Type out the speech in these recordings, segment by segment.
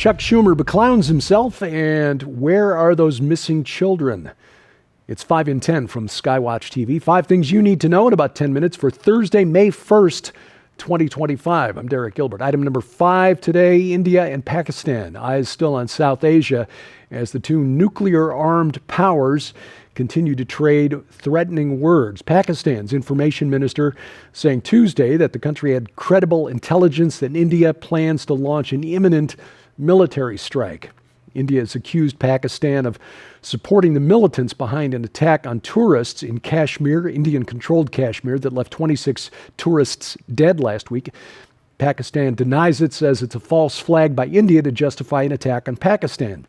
Chuck Schumer beclowns himself, and where are those missing children? It's 5 in 10 from Skywatch TV. 5 things you need to know in about 10 minutes for Thursday, May 1st, 2025. I'm Derek Gilbert. Item number 5 today, India and Pakistan. Eyes still on South Asia as the two nuclear-armed powers continue to trade threatening words. Pakistan's information minister saying Tuesday that the country had credible intelligence that India plans to launch an imminent military strike. India has accused Pakistan of supporting the militants behind an attack on tourists in Kashmir, Indian-controlled Kashmir, that left 26 tourists dead last week. Pakistan denies it, says it's a false flag by India to justify an attack on Pakistan,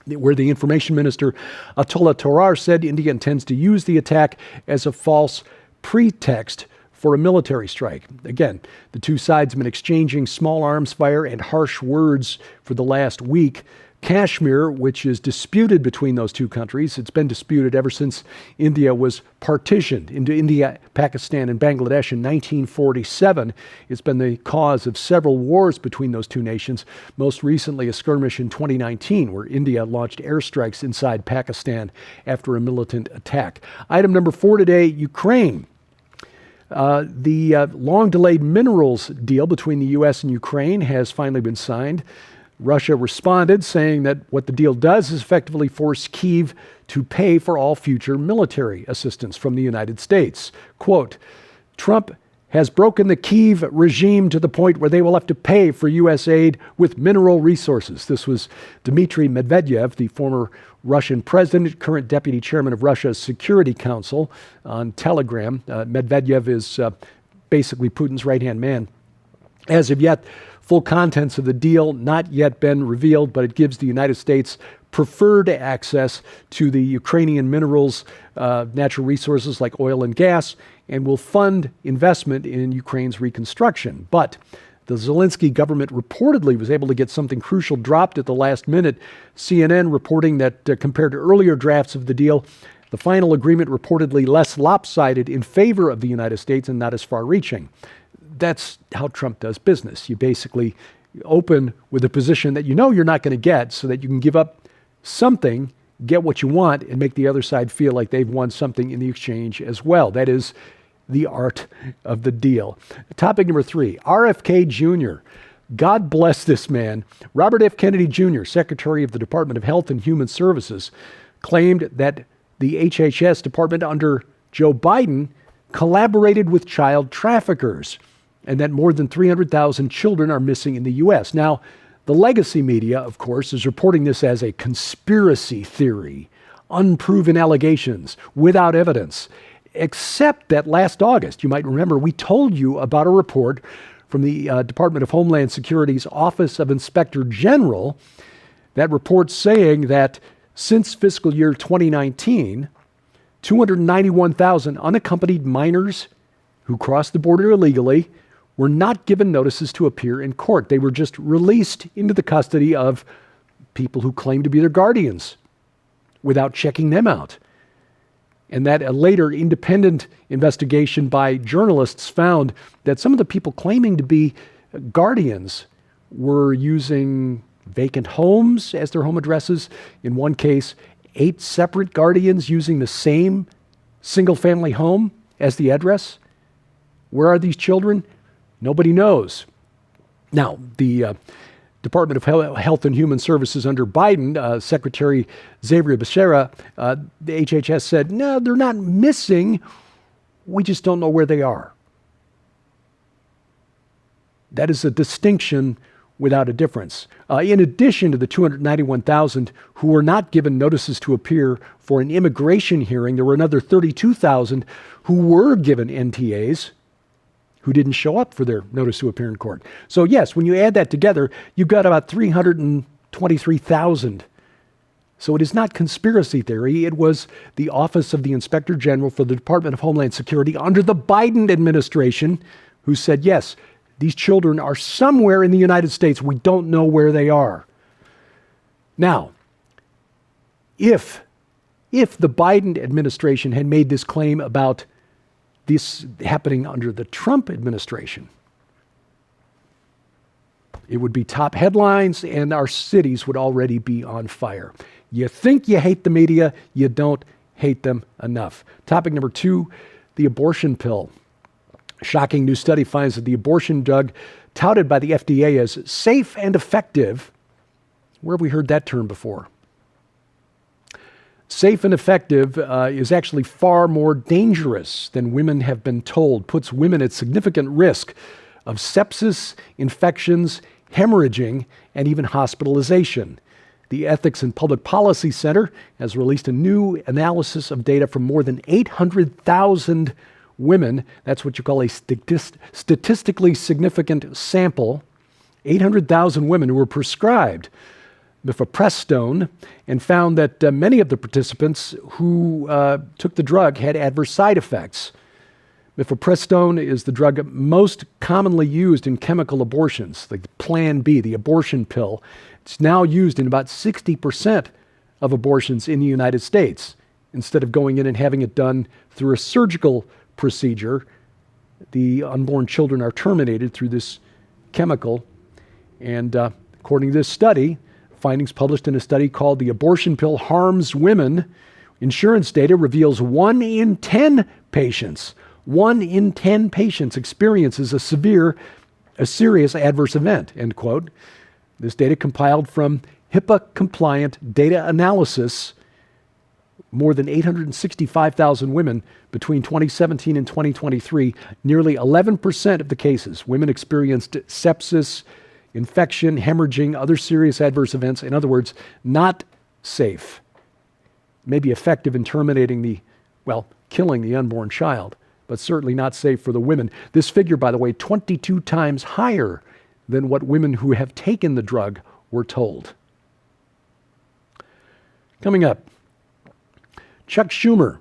where the information minister Atullah Tarar said India intends to use the attack as a false pretext for a military strike. Again, the two sides have been exchanging small arms fire and harsh words for the last week. Kashmir, which is disputed between those two countries, it's been disputed ever since India was partitioned into India, Pakistan, and Bangladesh in 1947. It's been the cause of several wars between those two nations, most recently a skirmish in 2019 where India launched airstrikes inside Pakistan after a militant attack. Item number 4 today, Ukraine. The long-delayed minerals deal between the U.S. and Ukraine has finally been signed. Russia responded, saying that what the deal does is effectively force Kyiv to pay for all future military assistance from the United States. Quote, Trump has broken the Kyiv regime to the point where they will have to pay for U.S. aid with mineral resources. This was Dmitry Medvedev, the former Russian president, current deputy chairman of Russia's Security Council, on Telegram. Medvedev is basically Putin's right-hand man. As of yet, full contents of the deal not yet been revealed, but it gives the United States preferred access to the Ukrainian minerals, natural resources like oil and gas, and will fund investment in Ukraine's reconstruction. But the Zelensky government reportedly was able to get something crucial dropped at the last minute. CNN reporting that compared to earlier drafts of the deal, the final agreement reportedly less lopsided in favor of the United States and not as far-reaching. That's how Trump does business. You basically open with a position that you know you're not going to get so that you can give up something, get what you want, and make the other side feel like they've won something in the exchange as well. That is the art of the deal. Topic number 3, RFK Jr. God bless this man. Robert F. Kennedy Jr., Secretary of the Department of Health and Human Services, claimed that the HHS department under Joe Biden collaborated with child traffickers, and that more than 300,000 children are missing in the U.S. Now, the legacy media, of course, is reporting this as a conspiracy theory, unproven allegations, without evidence, except that last August, you might remember, we told you about a report from the Department of Homeland Security's Office of Inspector General, that report saying that since fiscal year 2019, 291,000 unaccompanied minors who crossed the border illegally were not given notices to appear in court. They were just released into the custody of people who claim to be their guardians without checking them out. And that a later independent investigation by journalists found that some of the people claiming to be guardians were using vacant homes as their home addresses. In one case, 8 separate guardians using the same single-family home as the address. Where are these children? Nobody knows. Now, the Department of Health and Human Services under Biden, Secretary Xavier Becerra, the HHS said, no, they're not missing. We just don't know where they are. That is a distinction without a difference. In addition to the 291,000 who were not given notices to appear for an immigration hearing, there were another 32,000 who were given NTAs who didn't show up for their notice to appear in court. So yes, when you add that together, you've got about 323,000. So it is not conspiracy theory. It was the Office of the Inspector General for the Department of Homeland Security under the Biden administration who said, yes, these children are somewhere in the United States. We don't know where they are. Now, if the Biden administration had made this claim about this happening under the Trump administration, It would be top headlines, and our cities would already be on fire. You think you hate the media, you don't hate them enough. Topic number 2, the abortion pill. A shocking new study finds that the abortion drug touted by the FDA as safe and effective. Where have we heard that term before? Safe and effective is actually far more dangerous than women have been told, puts women at significant risk of sepsis, infections, hemorrhaging, and even hospitalization. The Ethics and Public Policy Center has released a new analysis of data from more than 800,000 women. That's what you call a statistically significant sample. 800,000 women who were prescribed mifepristone, and found that many of the participants who took the drug had adverse side effects. Mifepristone is the drug most commonly used in chemical abortions, like Plan B, the abortion pill. It's now used in about 60% of abortions in the United States. Instead of going in and having it done through a surgical procedure, the unborn children are terminated through this chemical. And according to this study, findings published in a study called "The Abortion Pill Harms Women," insurance data reveals 1 in 10 patients experiences a serious adverse event, end quote. This data compiled from HIPAA-compliant data analysis, more than 865,000 women between 2017 and 2023, nearly 11% of the cases, women experienced sepsis, infection, hemorrhaging, other serious adverse events. In other words, not safe. May be effective in terminating killing the unborn child, but certainly not safe for the women. This figure, by the way, 22 times higher than what women who have taken the drug were told. Coming up, Chuck Schumer.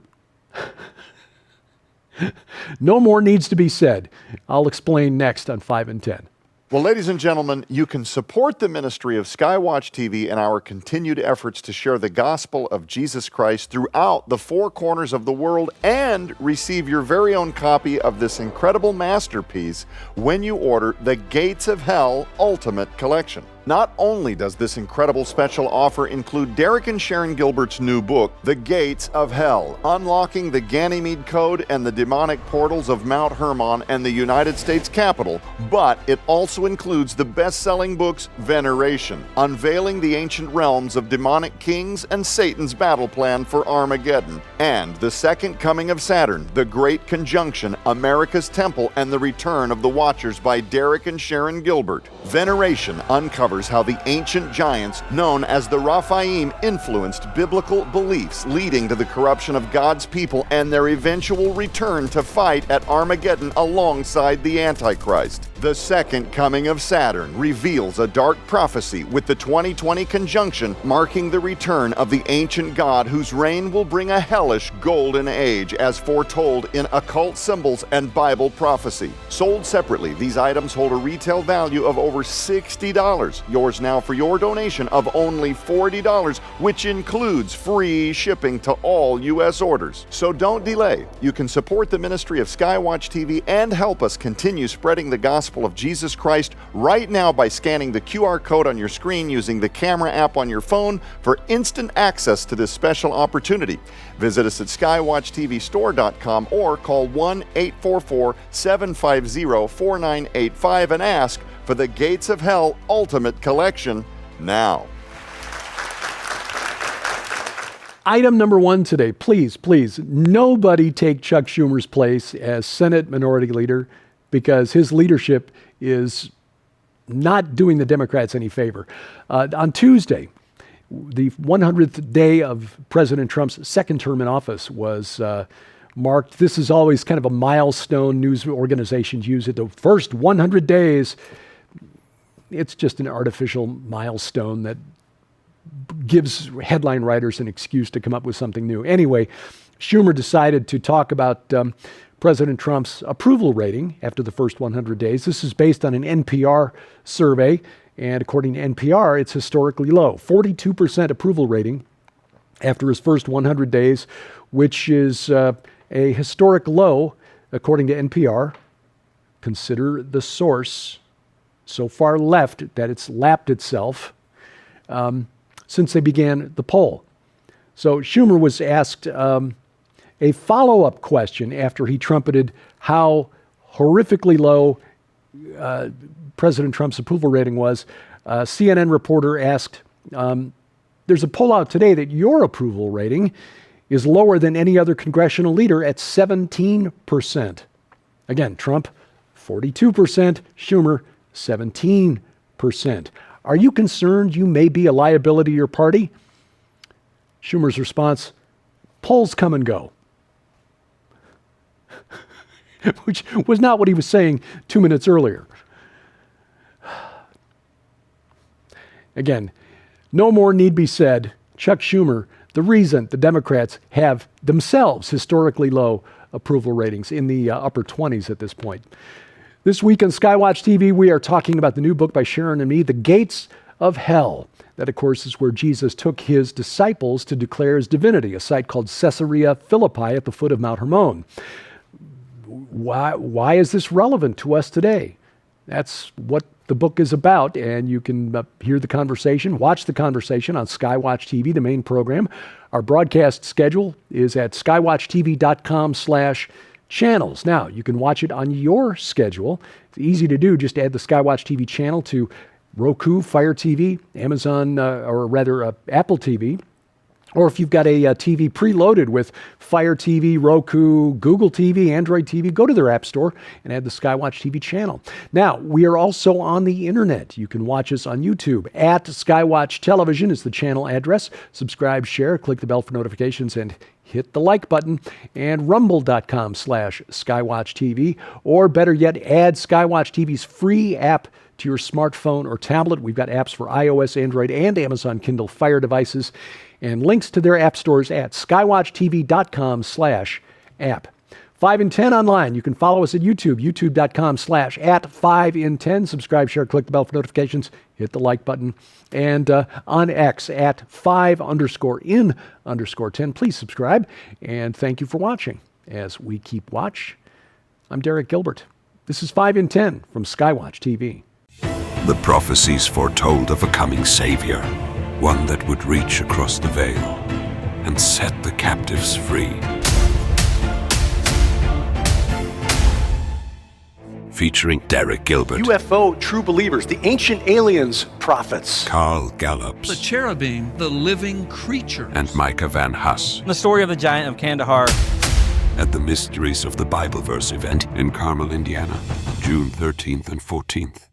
No more needs to be said. I'll explain next on 5 and 10. Well, ladies and gentlemen, you can support the ministry of Skywatch TV and our continued efforts to share the gospel of Jesus Christ throughout the 4 corners of the world and receive your very own copy of this incredible masterpiece when you order the Gates of Hell Ultimate Collection. Not only does this incredible special offer include Derek and Sharon Gilbert's new book, The Gates of Hell, Unlocking the Ganymede Code and the Demonic Portals of Mount Hermon and the United States Capitol, but it also includes the best-selling books Veneration, Unveiling the Ancient Realms of Demonic Kings and Satan's Battle Plan for Armageddon, and The Second Coming of Saturn, The Great Conjunction, America's Temple, and the Return of the Watchers by Derek and Sharon Gilbert. Veneration uncovers how the ancient giants known as the Rephaim influenced biblical beliefs, leading to the corruption of God's people and their eventual return to fight at Armageddon alongside the Antichrist. The Second Coming of Saturn reveals a dark prophecy with the 2020 conjunction marking the return of the ancient god whose reign will bring a hellish golden age as foretold in occult symbols and Bible prophecy. Sold separately, these items hold a retail value of over $60. Yours now for your donation of only $40, which includes free shipping to all U.S. orders. So don't delay. You can support the ministry of Skywatch TV and help us continue spreading the gospel of Jesus Christ right now by scanning the QR code on your screen using the camera app on your phone for instant access to this special opportunity. Visit us at skywatchtvstore.com or call 1-844-750-4985 and ask for the Gates of Hell Ultimate Collection now. Item number 1 today, please, nobody take Chuck Schumer's place as Senate Minority Leader, because his leadership is not doing the Democrats any favor. On Tuesday, the 100th day of President Trump's second term in office was marked. This is always kind of a milestone. News organizations use it. The first 100 days, it's just an artificial milestone that gives headline writers an excuse to come up with something new. Anyway, Schumer decided to talk about President Trump's approval rating after the first 100 days. This is based on an NPR survey, and according to NPR, it's historically low. 42% approval rating after his first 100 days, which is a historic low, according to NPR. Consider the source. so far left that it's lapped itself since they began the poll. So Schumer was asked a follow-up question after he trumpeted how horrifically low President Trump's approval rating was. A CNN reporter asked, there's a poll out today that your approval rating is lower than any other congressional leader at 17%. Again, Trump, 42%, Schumer, 17%. Are you concerned you may be a liability to your party? Schumer's response, polls come and go. Which was not what he was saying 2 minutes earlier. Again, no more need be said. Chuck Schumer, the reason the Democrats have themselves historically low approval ratings in the upper 20s at this point. This week on Skywatch TV, we are talking about the new book by Sharon and me, The Gates of Hell. That, of course, is where Jesus took his disciples to declare his divinity, a site called Caesarea Philippi at the foot of Mount Hermon. Why is this relevant to us today? That's what the book is about, and you can hear the conversation, watch the conversation on Skywatch TV, the main program. Our broadcast schedule is at skywatchtv.com/channels. Now, you can watch it on your schedule. It's easy to do. Just add the Skywatch TV channel to Roku, Fire TV, Amazon, Apple TV. Or if you've got a TV preloaded with Fire TV, Roku, Google TV, Android TV, go to their app store and add the Skywatch TV channel. Now, we are also on the internet. You can watch us on YouTube. At Skywatch Television is the channel address. Subscribe, share, click the bell for notifications, and hit the like button. And rumble.com/Skywatch TV. Or better yet, add Skywatch TV's free app to your smartphone or tablet. We've got apps for iOS, Android, and Amazon Kindle Fire devices, and links to their app stores at skywatchtv.com/app. 5 in 10 online. You can follow us at YouTube, youtube.com/@5in10. Subscribe, share, click the bell for notifications, hit the like button. And on X at 5_in_10. Please subscribe, and thank you for watching. As we keep watch, I'm Derek Gilbert. This is 5 in 10 from Skywatch TV. The prophecies foretold of a coming Savior, one that would reach across the veil and set the captives free. Featuring Derek Gilbert, UFO True Believers, the Ancient Aliens Prophets, Carl Gallups, the cherubim, the living creatures, and Micah Van Huss. The story of the giant of Kandahar. At the Mysteries of the Bible Verse event in Carmel, Indiana, June 13th and 14th.